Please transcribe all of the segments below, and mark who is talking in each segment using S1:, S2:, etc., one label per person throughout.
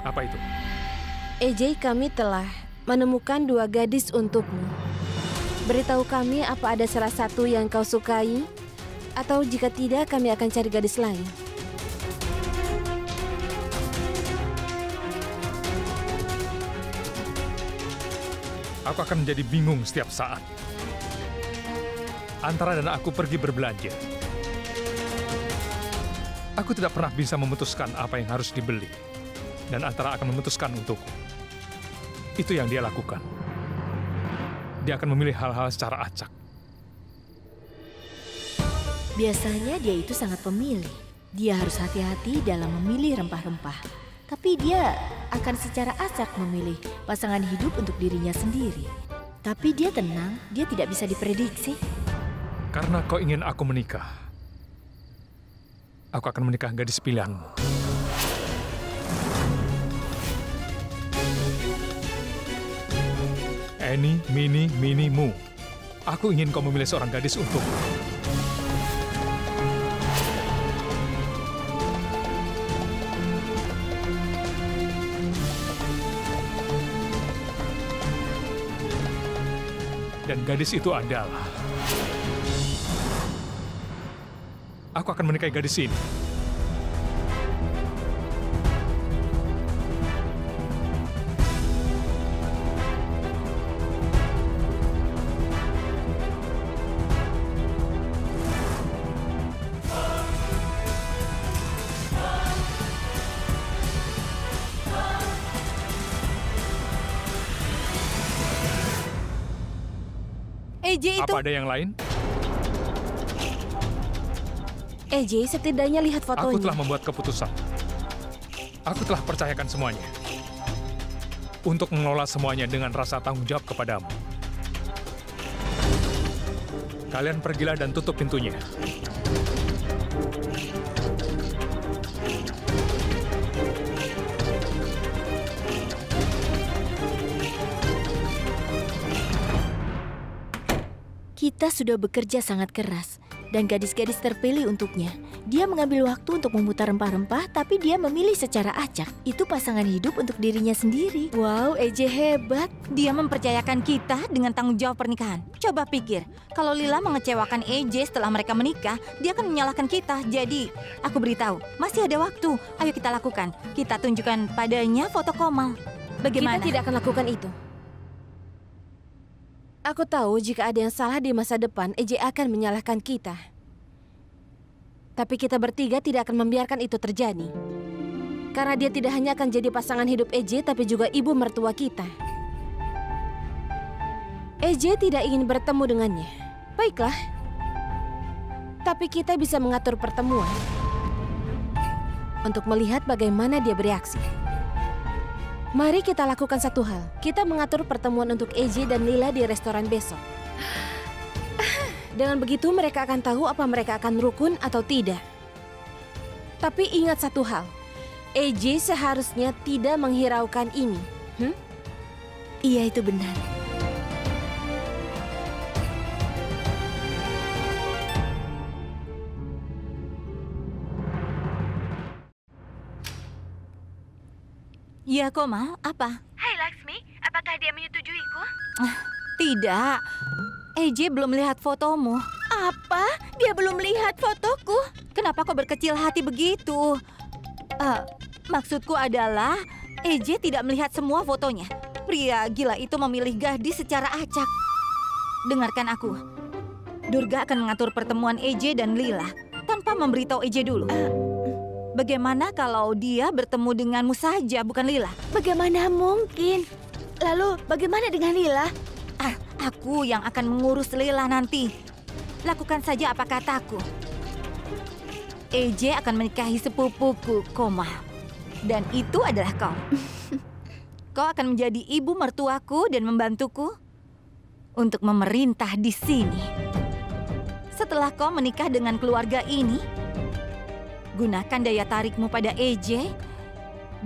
S1: Apa itu?
S2: EJ, kami telah menemukan 2 gadis untukmu. Beritahu kami apa ada salah satu yang kau sukai, atau jika tidak kami akan cari gadis lain.
S1: Aku akan menjadi bingung setiap saat. Antara dan aku pergi berbelanja. Aku tidak pernah bisa memutuskan apa yang harus dibeli. Dan Antara akan memutuskan untukku. Itu yang dia lakukan. Dia akan memilih hal-hal secara acak.
S3: Biasanya dia itu sangat pemilih. Dia harus hati-hati dalam memilih rempah-rempah. Tapi dia akan secara acak memilih pasangan hidup untuk dirinya sendiri. Tapi dia tenang, dia tidak bisa diprediksi.
S1: Karena kau ingin aku menikah, aku akan menikah gadis pilihanmu. Eni, Mini, Mini, Mu. Aku ingin kau memilih seorang gadis untukku. Dan gadis itu adalah... Aku akan menikahi gadis ini.
S2: EJ itu...
S1: Apa ada yang lain?
S2: EJ, setidaknya lihat fotonya.
S1: Aku telah membuat keputusan. Aku telah percayakan semuanya. Untuk mengelola semuanya dengan rasa tanggung jawab kepadamu. Kalian pergilah dan tutup pintunya.
S3: Kita sudah bekerja sangat keras, dan gadis-gadis terpilih untuknya. Dia mengambil waktu untuk memutar rempah-rempah, tapi dia memilih secara acak. Itu pasangan hidup untuk dirinya sendiri.
S2: Wow, EJ hebat.
S4: Dia mempercayakan kita dengan tanggung jawab pernikahan. Coba pikir, kalau Lila mengecewakan EJ setelah mereka menikah, dia akan menyalahkan kita. Jadi, aku beritahu, masih ada waktu. Ayo kita lakukan. Kita tunjukkan padanya foto Komal. Bagaimana?
S2: Kita tidak akan lakukan itu. Aku tahu jika ada yang salah di masa depan, EJ akan menyalahkan kita. Tapi kita bertiga tidak akan membiarkan itu terjadi. Karena dia tidak hanya akan jadi pasangan hidup EJ, tapi juga ibu mertua kita. EJ tidak ingin bertemu dengannya. Baiklah. Tapi kita bisa mengatur pertemuan untuk melihat bagaimana dia bereaksi. Mari kita lakukan satu hal. Kita mengatur pertemuan untuk EJ dan Lila di restoran besok. Dengan begitu mereka akan tahu apa mereka akan rukun atau tidak. Tapi ingat satu hal. EJ seharusnya tidak menghiraukan ini.
S3: Iya, itu benar.
S4: Ya, Komal, apa?
S5: Hai Laksmi, apakah dia menyetujuiku?
S4: Tidak. EJ belum melihat fotomu.
S5: Apa? Dia belum melihat fotoku?
S4: Kenapa kau berkecil hati begitu? Maksudku adalah EJ tidak melihat semua fotonya. Pria gila itu memilih gadis secara acak. Dengarkan aku. Durga akan mengatur pertemuan EJ dan Lila tanpa memberitahu EJ dulu. Bagaimana kalau dia bertemu denganmu saja, bukan Lila?
S5: Bagaimana mungkin? Lalu bagaimana dengan Lila?
S4: Aku yang akan mengurus Lila nanti. Lakukan saja apa kataku. EJ akan menikahi sepupuku, Komal. Dan itu adalah kau. Kau akan menjadi ibu mertuaku dan membantuku untuk memerintah di sini. Setelah kau menikah dengan keluarga ini, gunakan daya tarikmu pada EJ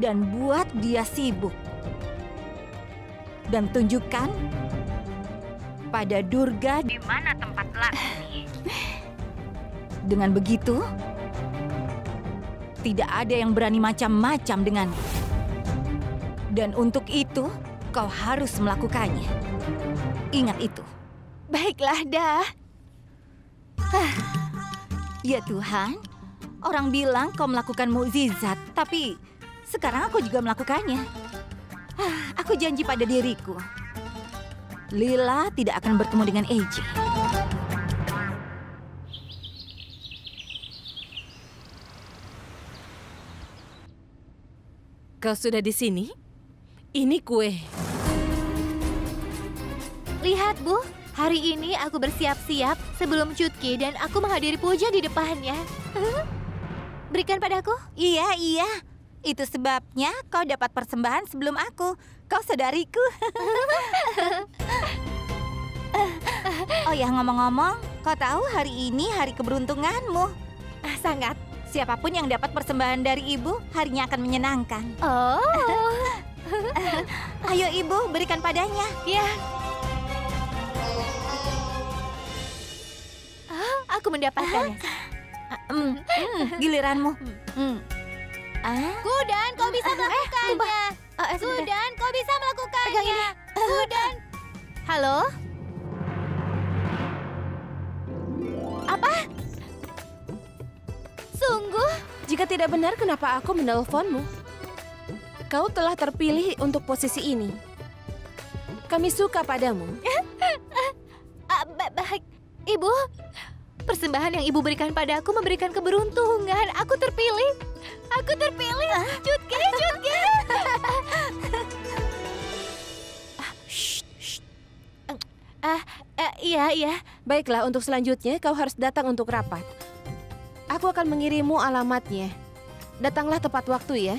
S4: dan buat dia sibuk. Dan tunjukkan pada Durga di mana tempat Laksmi. Dengan begitu, tidak ada yang berani macam-macam denganmu. Dan untuk itu, kau harus melakukannya. Ingat itu.
S5: Baiklah, dah.
S4: Ya Tuhan, orang bilang kau melakukan mukjizat, tapi sekarang aku juga melakukannya. Aku janji pada diriku, Lila tidak akan bertemu dengan AJ.
S2: Kau sudah di sini? Ini kue.
S5: Lihat, Bu. Hari ini aku bersiap-siap sebelum Chutki dan aku menghadiri puja di depannya. Berikan padaku.
S4: Iya, iya. Itu sebabnya kau dapat persembahan sebelum aku. Kau saudariku. Oh ya, ngomong-ngomong, kau tahu hari ini hari keberuntunganmu.
S5: Sangat.
S4: Siapapun yang dapat persembahan dari ibu, harinya akan menyenangkan.
S5: Oh.
S4: Ayo ibu, berikan padanya.
S5: Ya. Aku mendapatkannya.
S4: Giliranmu.
S5: Gudan, kau bisa melakukannya. Gudan, kau bisa melakukannya. Gudan. Halo? Apa? Sungguh?
S2: Jika tidak benar, kenapa aku menelponmu? Kau telah terpilih untuk posisi ini. Kami suka padamu.
S5: Baik, Ibu. Persembahan yang Ibu berikan padaku memberikan keberuntungan. Aku terpilih. Aku terpilih. Chutki, Chutki. Iya.
S2: Baiklah, untuk selanjutnya kau harus datang untuk rapat. Aku akan mengirimmu alamatnya. Datanglah tepat waktu ya.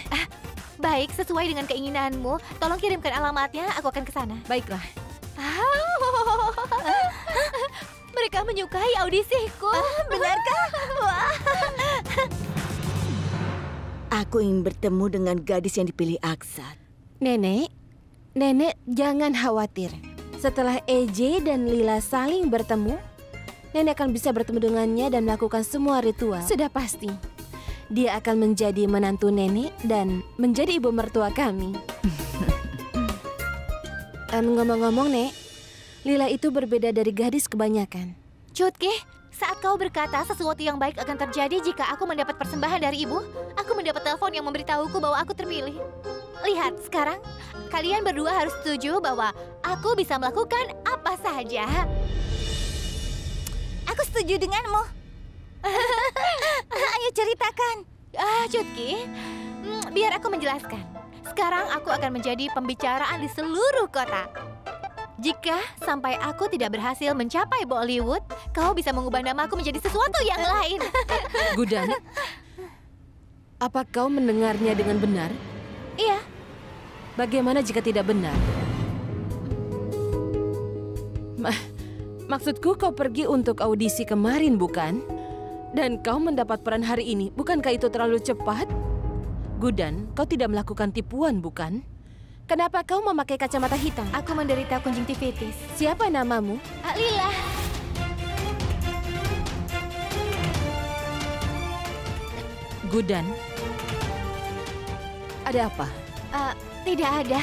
S5: Baik, sesuai dengan keinginanmu. Tolong kirimkan alamatnya, aku akan ke sana.
S2: Baiklah.
S5: Mereka menyukai audisiku.
S4: Benarkah? Wah. Aku ingin bertemu dengan gadis yang dipilih Aksat.
S2: Nenek jangan khawatir. Setelah EJ dan Lila saling bertemu, Nenek akan bisa bertemu dengannya dan melakukan semua ritual. Sudah pasti. Dia akan menjadi menantu Nenek dan menjadi ibu mertua kami. Ngomong-ngomong, Nek, Lila itu berbeda dari gadis kebanyakan.
S5: Chutki, saat kau berkata sesuatu yang baik akan terjadi jika aku mendapat persembahan dari ibu, aku mendapat telepon yang memberitahuku bahwa aku terpilih. Lihat, sekarang kalian berdua harus setuju bahwa aku bisa melakukan apa saja.
S4: Aku setuju denganmu. Ayo ceritakan.
S5: Chutki, biar aku menjelaskan. Sekarang aku akan menjadi pembicaraan di seluruh kota. Jika sampai aku tidak berhasil mencapai Bollywood, kau bisa mengubah namaku menjadi sesuatu yang lain.
S2: Gudan, apa kau mendengarnya dengan benar?
S5: Iya.
S2: Bagaimana jika tidak benar? Maksudku kau pergi untuk audisi kemarin, bukan? Dan kau mendapat peran hari ini, bukankah itu terlalu cepat? Gudan, kau tidak melakukan tipuan, bukan? Kenapa kau memakai kacamata hitam?
S5: Aku menderita konjungtivitis.
S2: Siapa namamu?
S5: Lila.
S2: Gudan. Ada apa?
S5: Tidak ada.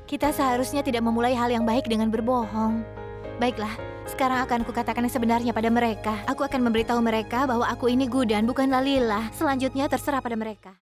S5: Kita seharusnya tidak memulai hal yang baik dengan berbohong. Baiklah, sekarang akan kukatakan yang sebenarnya pada mereka. Aku akan memberitahu mereka bahwa aku ini Gudan, bukanlah Lila. Selanjutnya terserah pada mereka.